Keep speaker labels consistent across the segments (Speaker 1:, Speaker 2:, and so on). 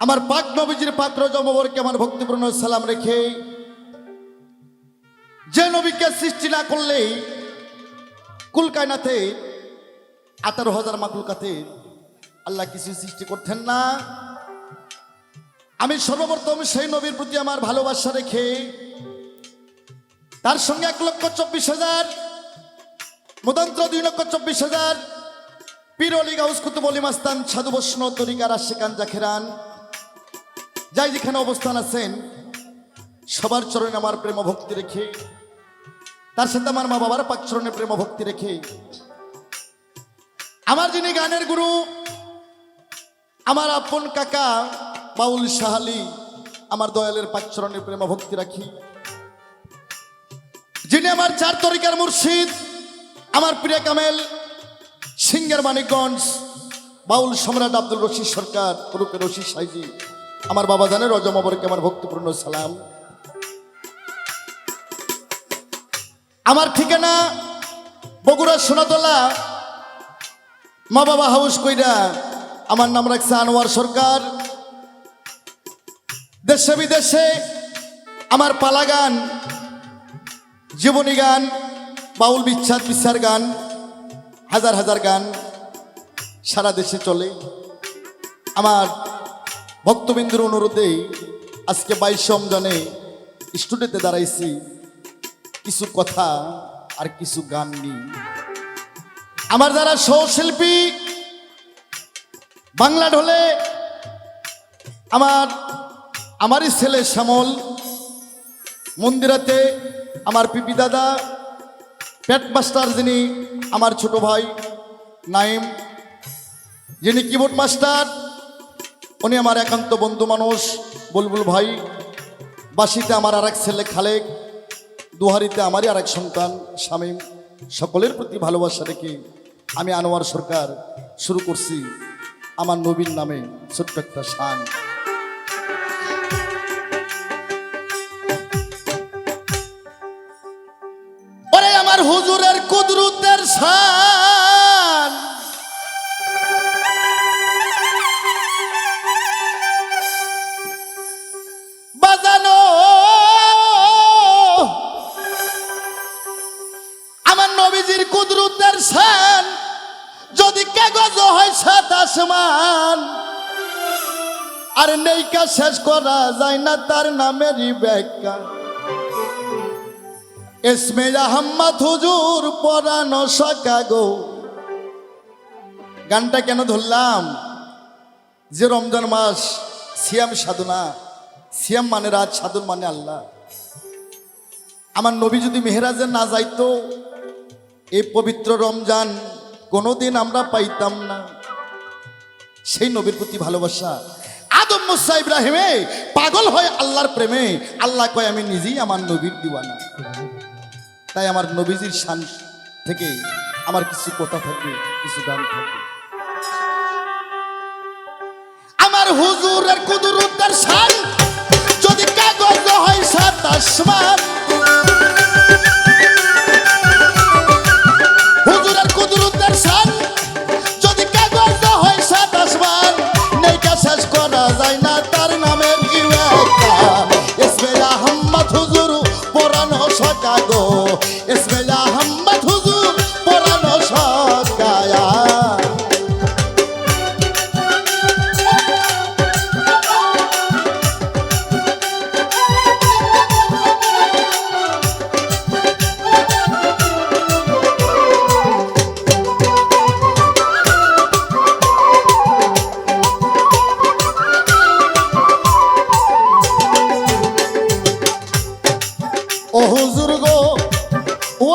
Speaker 1: আমার পাক নবীজির পাত্র জমবরকে আমার ভক্তিপূর্ণ সালাম রেখে, যে নবীকে সৃষ্টি না করলেই কুল কায়নাতে 18,000 মাখলুকাতে আল্লাহ কিছু সৃষ্টি করতেন না, আমি সর্বপ্রথম সেই নবীর প্রতি আমার ভালোবাসা রেখে তার সঙ্গে 1,24,000 মদন্ত্র 2,24,000 পীর অলি গাউস কুতুব অলি মাস্তান সাধু বৈষ্ণব তরিকার আশিকান জাখেরান যাই যেখানে অবস্থান আছেন সবার চরণে আমার প্রেম ভক্তি রেখে, তার সাথে আমার মা বাবার পাক চরণে প্রেম ভক্তি রেখে, আমার যিনি গানের গুরু আমার আপন কাকা বাউল শাহালি আমার দয়ালের পাক চরণে প্রেম ভক্তি রাখি, যিনি আমার 4 তরিকার মুর্শিদ আমার প্রিয় কামেল সিঙ্গার মানিকগঞ্জ বাউল সম্রাট আব্দুল রশিদ সরকার ওরফে রশিদ সাইজি, আমার বাবা জানের রজমবরকে আমার ভক্তিপূর্ণ সালাম। আমার ঠিকানা বগুড়া সোনাতলা, মা বাবা হাউস কইরা, আমার নাম রাখছে আনোয়ার সরকার। দেশে বিদেশে আমার পালা গান, জীবনী গান, বাউল বিচ্ছাদ বিচার গান, হাজার হাজার গান সারা দেশে চলে। আমার ভক্তবিন্দুর অনুরোধে আজকে 22 রমজানে স্টুডিওতে দাঁড়াইছি, কিছু কথা আর কিছু গান নিয়ে। আমার যারা সহশিল্পী বাংলা ঢোলে আমারই ছেলে শ্যামল, মন্দিরাতে আমার পিপি দাদা, প্যাট মাস্টার যিনি আমার ছোট ভাই নাইম, যিনি কিবোর্ড মাস্টার উনি আমার একান্ত বন্ধু মানুষ বুলবুল ভাই, বাসিতে আমার আরেক ছেলে খালেক, দুহারিতে আমারই আরেক সন্তান শামীম, সকলের প্রতি ভালোবাসা রেখে আমি আনোয়ার সরকার শুরু করছি আমার নবীর নামে ছোট্ট একটা শান। ওরে আমার হুজুরের কুদরতের শান, বাজানো আমার নবীজির কুদরতের শান, যদি কাগজ হয় 7 আসমান, আর নেইকা শেষ করা যায় না তার নামেরই ব্যাখ্যা। ইসমে আহমদ হুজুর পরানো সাকাগো। গানটা কেন ধরলাম? যে রমজান মাস সিয়াম সাধনা, সিয়াম মানে রাত, সাধন মানে আল্লাহ। আমার নবী যদি মেহরাজে না যাইতো এই পবিত্র রমজান কোনোদিন আমরা পাইতাম না। সেই নবীর প্রতি ভালোবাসা, আদম মুসা ইব্রাহিমে পাগল হয় আল্লাহর প্রেমে, আল্লাহ কয় আমি নিজেই আমার নবীর দিওয়ানা। তাই আমার নবীজির শান থেকে আমার কিছু কথা থাকে, কিছু গান থাকে। আমার হুজুরের কুদরতের শান, যদি কাগজ হয় 7 আসমান, হুজুরের কুদরতের শান, যদি কাগজ হয় 7 আসমান, নেইকা শেষ করা যায় না তার নামের ব্যাখ্যা। ইসমে আহমদ হুজুর পরানো সাকাগো, ইসমে আহমদ হুজুর পরানো সাকায়া। ও হুজুর গো, ও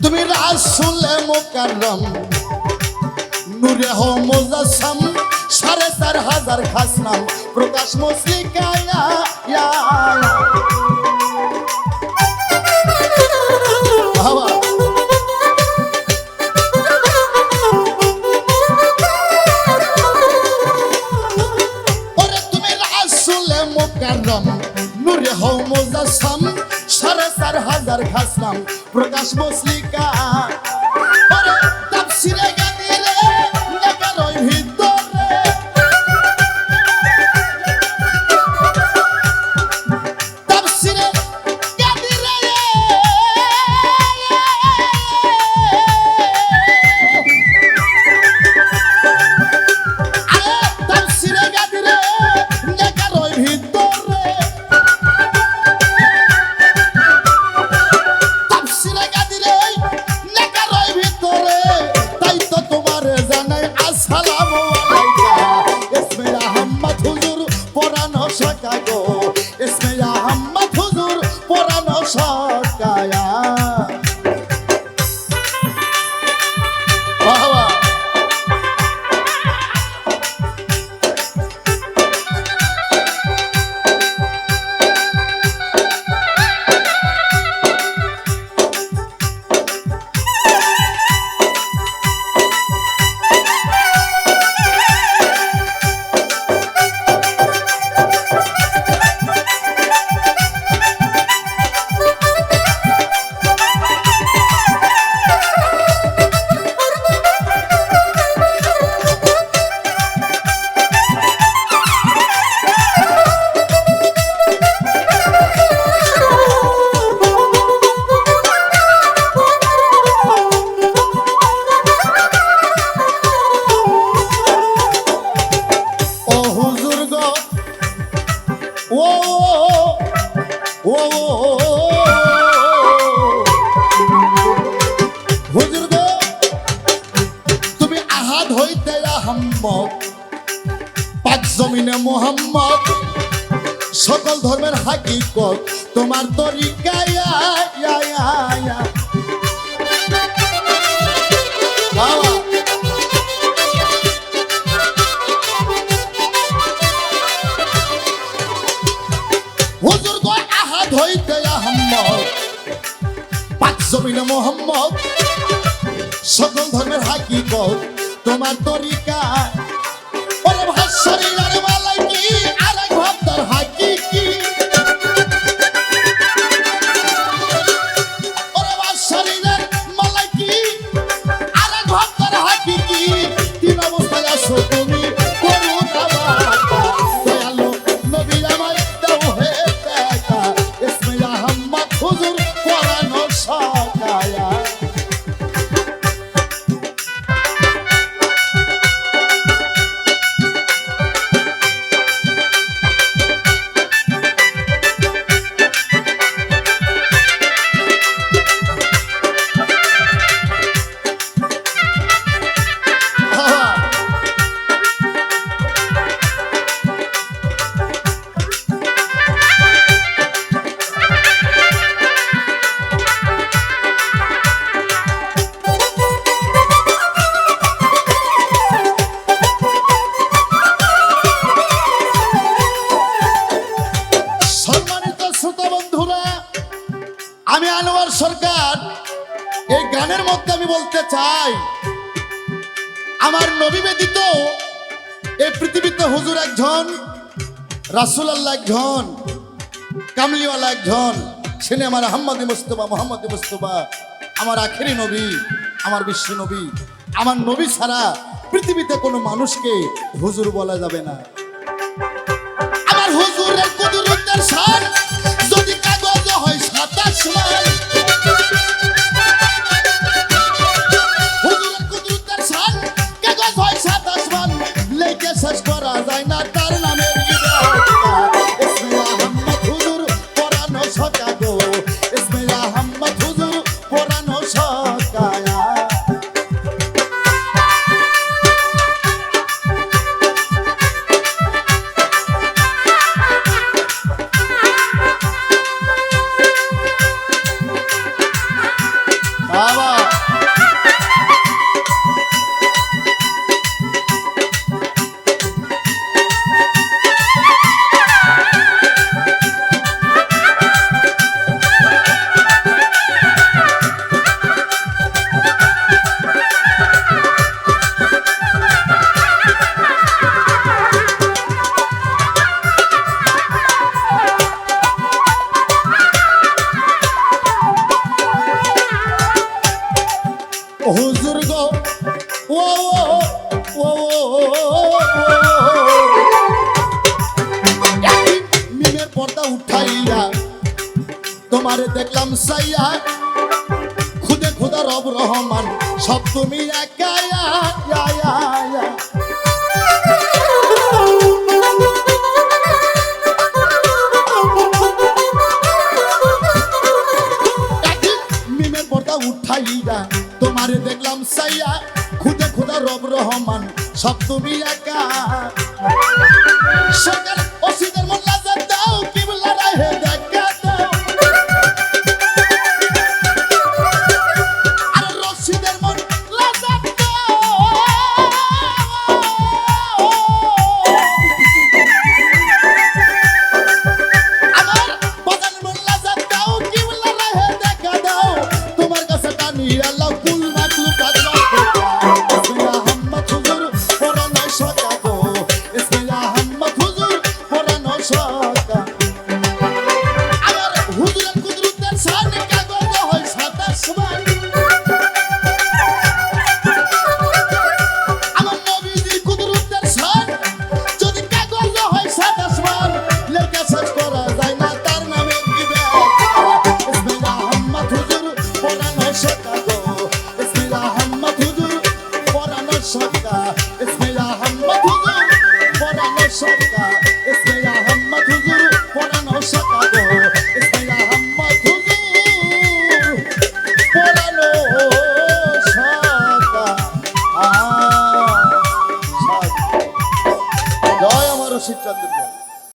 Speaker 1: তুমি রাসূলে মুকাররম নূরে হো মুজাসসাম, 4,500 খাস নাম প্রকাশ মুসলিকায়া। বাবা মুকাররম নূরে হো মুজাসসাম, 4,500 খাস নাম প্রকাশ বাস মসলিকা ওরে তাফসিরে গাদিরে নেকারই ভিতরে তাফসিরে গাদিরে তাফসিরে গাদিরে নেকারই ভিতরে তাফসিরে গাদিরে নেকারই ভিতরে তাই তো তোমারে জানাই আসসালামু আলাইকা ইসমে আহমদ হুজুর পুরানো শাখা গো ইসমে আহমদ হুজুর পুরানো শাখায়া বাহ বাহ ও হুজুর গো ও ও হুজুর গো তুমি আহাদ হইতে আহম্মদ পাক জমিনে মোহাম্মদ সকল ধর্মের হাকিকত তোমার তরিকায় বাবা হুজুর গো আহাদ হইতে আহম্মদ পাক জমিনে মোহাম্মদ সকল ধর্মের হাকিকত তোমার তরিকা ওরে ভাষারিয়ার মালাইকি আরেক ভাবদার হাকিকি ওরে ভাষারিয়ার মালাইকি আরেক ভাবদার হাকিকি তিন অবস্থায় আছো তুমি করুণা বাবা দয়ালু নবী আমায় দাও হে দেখা ইসমে আহমদ হুজুর পুরানো শাখায়া সম্মানিত শ্রোতা বন্ধুরা আমি আনোয়ার সরকার এই গানের মধ্যে আমি বলতে চাই আমার নবী ব্যতীত এই পৃথিবীতে হুজুর একজন রাসূল আল্লাহ একজন কামলিওয়ালা একজন ছেলে আমার আহমদ মোহাম্মদ মুস্তফা আমার আখেরি নবী আমার বিশ্ব নবী আমার নবী ছাড়া পৃথিবীতে কোনো মানুষকে হুজুর বলা যাবে না আমার হুজুরের কুদরতের শান যদি কাগজ হয় 27 মাইল হুজুরের কুদরতের শান কাগজ হয় 27 মাইল লেখে শেষ করা যায় না তার নামের ইসমে আহমদ হুজুর পুরানো শাখা গো ইসমে আহমদ হুজুর পুরানো শাখায়া বাবা ও ও মিমের পর্দা উঠাইয়া তোমারে দেখলাম সাইয়া খুদে খুদা রব রহমান সব তুমি একা মিমের পর্দা উঠাইয়া তোমারে দেখলাম সাইয়া খুদে খুদা রব রহমান সব তুমি একা সরকার অসিদের মোল্লা দাও কিবলা রাহে